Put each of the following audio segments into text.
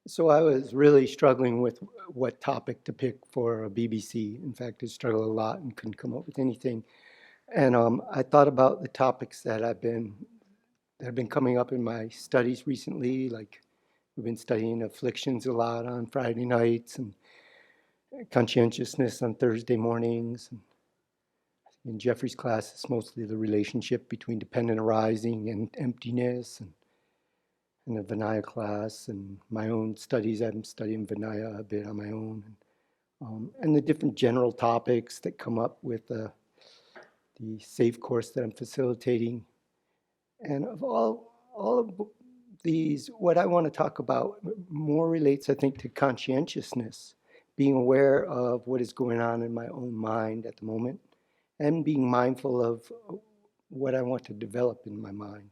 So I was really struggling with what topic to pick for a BBC. In fact, I struggled a lot and couldn't come up with anything. And I thought about the topics that have been coming up in my studies recently. Like we've been studying afflictions a lot on Friday nights and conscientiousness on Thursday mornings. And in Jeffrey's class, it's mostly the relationship between dependent arising and emptiness. And in the Vinaya class and my own studies, I'm studying Vinaya a bit on my own. And the different general topics that come up with the SAFE course that I'm facilitating. And of all of these, what I want to talk about more relates, I think, to conscientiousness, being aware of what is going on in my own mind at the moment, and being mindful of what I want to develop in my mind.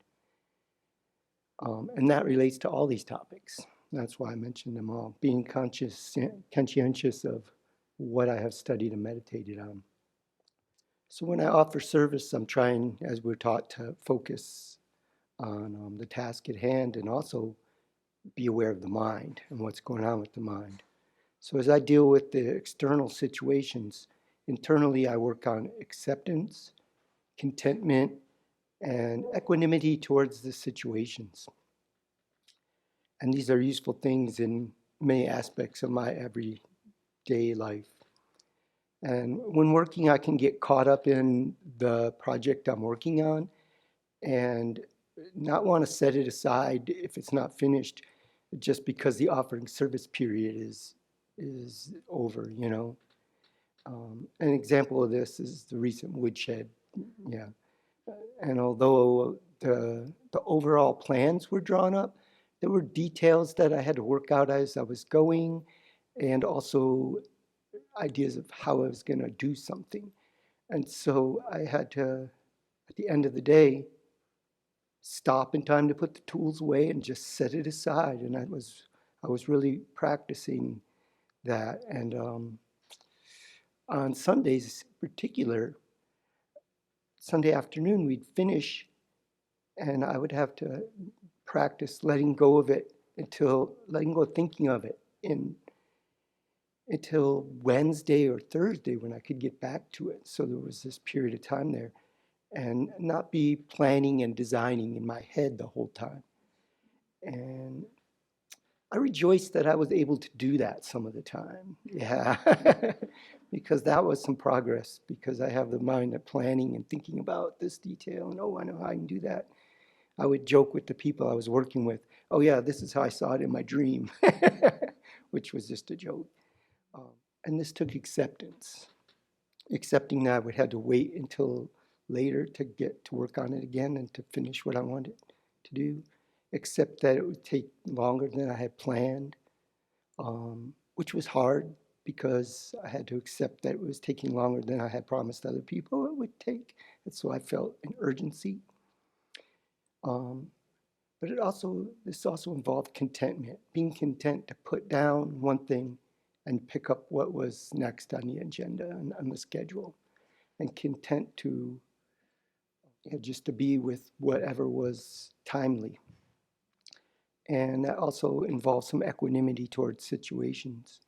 And that relates to all these topics. That's why I mentioned them all. Being conscientious of what I have studied and meditated on. So when I offer service, I'm trying, as we're taught, to focus on the task at hand and also be aware of the mind and what's going on with the mind. So as I deal with the external situations, internally I work on acceptance, contentment, and equanimity towards the situations. And these are useful things in many aspects of my everyday life. And when working, I can get caught up in the project I'm working on and not want to set it aside if it's not finished just because the offering service period is over, you know. An example of this is the recent woodshed. Yeah. And although the overall plans were drawn up, there were details that I had to work out as I was going, and also ideas of how I was going to do something. And so I had to, at the end of the day, stop in time to put the tools away and just set it aside. And I was really practicing that. And on Sundays in particular, Sunday afternoon, we'd finish and I would have to practice letting go of it until letting go of thinking of it until Wednesday or Thursday when I could get back to it. So there was this period of time there and not be planning and designing in my head the whole time. And I rejoiced that I was able to do that some of the time. Yeah, because that was some progress because I have the mind of planning and thinking about this detail and, oh, I know how I can do that. I would joke with the people I was working with, oh yeah, this is how I saw it in my dream, which was just a joke. Um, and this took acceptance, accepting that I would have to wait until later to get to work on it again and to finish what I wanted to do, accept that it would take longer than I had planned, which was hard because I had to accept that it was taking longer than I had promised other people it would take. And so I felt an urgency. Um, but this also involved contentment, being content to put down one thing and pick up what was next on the agenda and on the schedule, and content to just to be with whatever was timely. And that also involved some equanimity towards situations.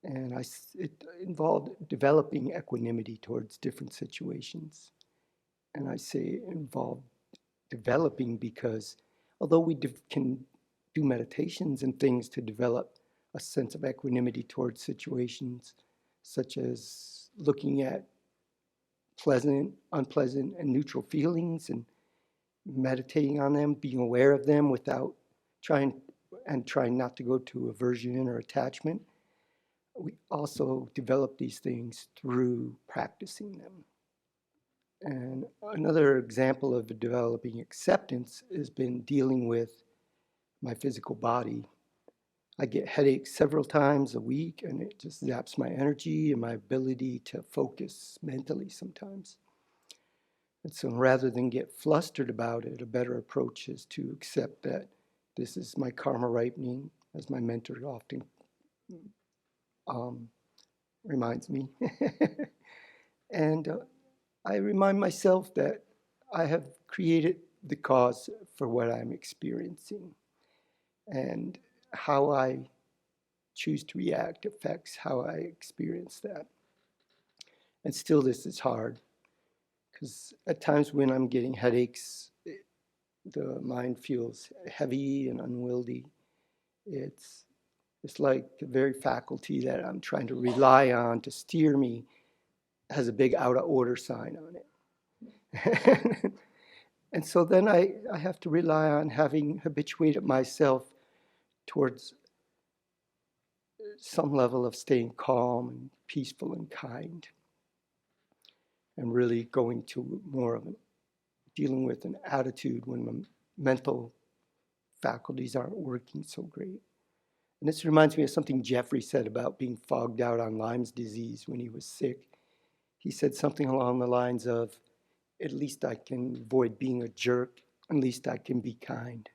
And it involved developing equanimity towards different situations. And I say it involved developing because although we can do meditations and things to develop a sense of equanimity towards situations, such as looking at pleasant, unpleasant, and neutral feelings and meditating on them, being aware of them without trying not to go to aversion or attachment. We also develop these things through practicing them. And another example of developing acceptance has been dealing with my physical body. I get headaches several times a week, and it just zaps my energy and my ability to focus mentally sometimes. And so rather than get flustered about it, a better approach is to accept that this is my karma ripening, as my mentor often um, reminds me. And I remind myself that I have created the cause for what I'm experiencing. And how I choose to react affects how I experience that. And still, this is hard because at times when I'm getting headaches, the mind feels heavy and unwieldy. It's like the very faculty that I'm trying to rely on to steer me has a big out of order sign on it. And so then I have to rely on having habituated myself towards some level of staying calm and peaceful and kind, and really going to more of dealing with an attitude when my mental faculties aren't working so great. And this reminds me of something Jeffrey said about being fogged out on Lyme's disease when he was sick. He said something along the lines of, at least I can avoid being a jerk, at least I can be kind.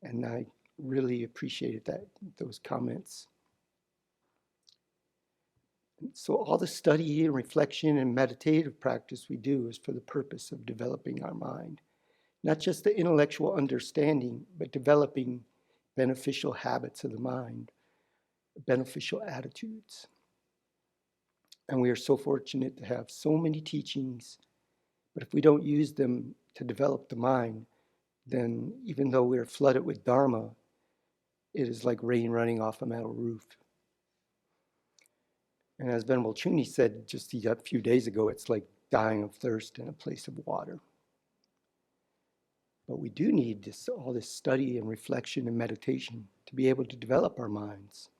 And I really appreciated those comments. So all the study and reflection and meditative practice we do is for the purpose of developing our mind. Not just the intellectual understanding, but developing beneficial habits of the mind, beneficial attitudes. And we are so fortunate to have so many teachings, but if we don't use them to develop the mind, then even though we're flooded with Dharma, it is like rain running off a metal roof. And as Venerable Chuni said just a few days ago, it's like dying of thirst in a place of water. But we do need all this study and reflection and meditation to be able to develop our minds.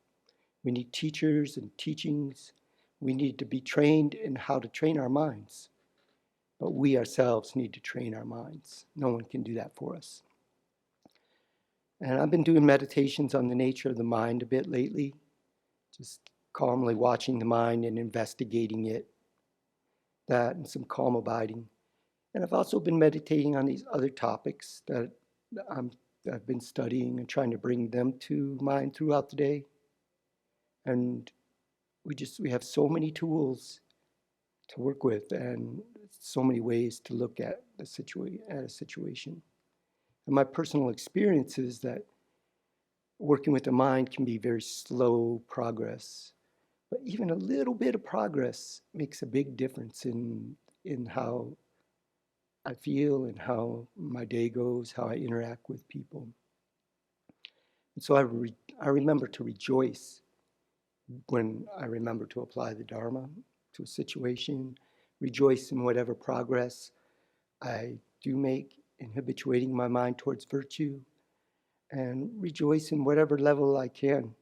We need teachers and teachings. We need to be trained in how to train our minds. But we ourselves need to train our minds. No one can do that for us. And I've been doing meditations on the nature of the mind a bit lately, just calmly watching the mind and investigating it, that and some calm abiding. And I've also been meditating on these other topics that I've been studying and trying to bring them to mind throughout the day. And we have so many tools to work with and so many ways to look at a situation. And my personal experience is that working with the mind can be very slow progress, but even a little bit of progress makes a big difference in how I feel and how my day goes, how I interact with people. And so I remember to rejoice when I remember to apply the Dharma to a situation, rejoice in whatever progress I do make in habituating my mind towards virtue, and rejoice in whatever level I can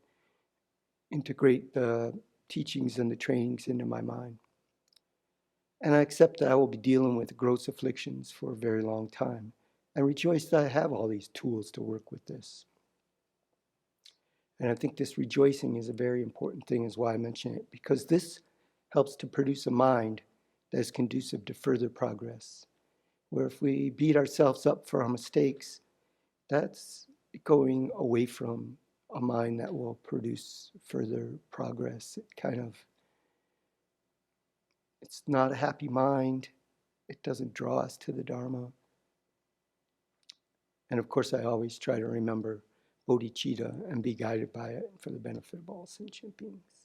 integrate the teachings and the trainings into my mind. And I accept that I will be dealing with gross afflictions for a very long time. I rejoice that I have all these tools to work with this. And I think this rejoicing is a very important thing, is why I mention it, because this helps to produce a mind that is conducive to further progress. Where if we beat ourselves up for our mistakes, that's going away from a mind that will produce further progress. It's not a happy mind. It doesn't draw us to the Dharma. And of course, I always try to remember bodhicitta and be guided by it for the benefit of all sentient beings.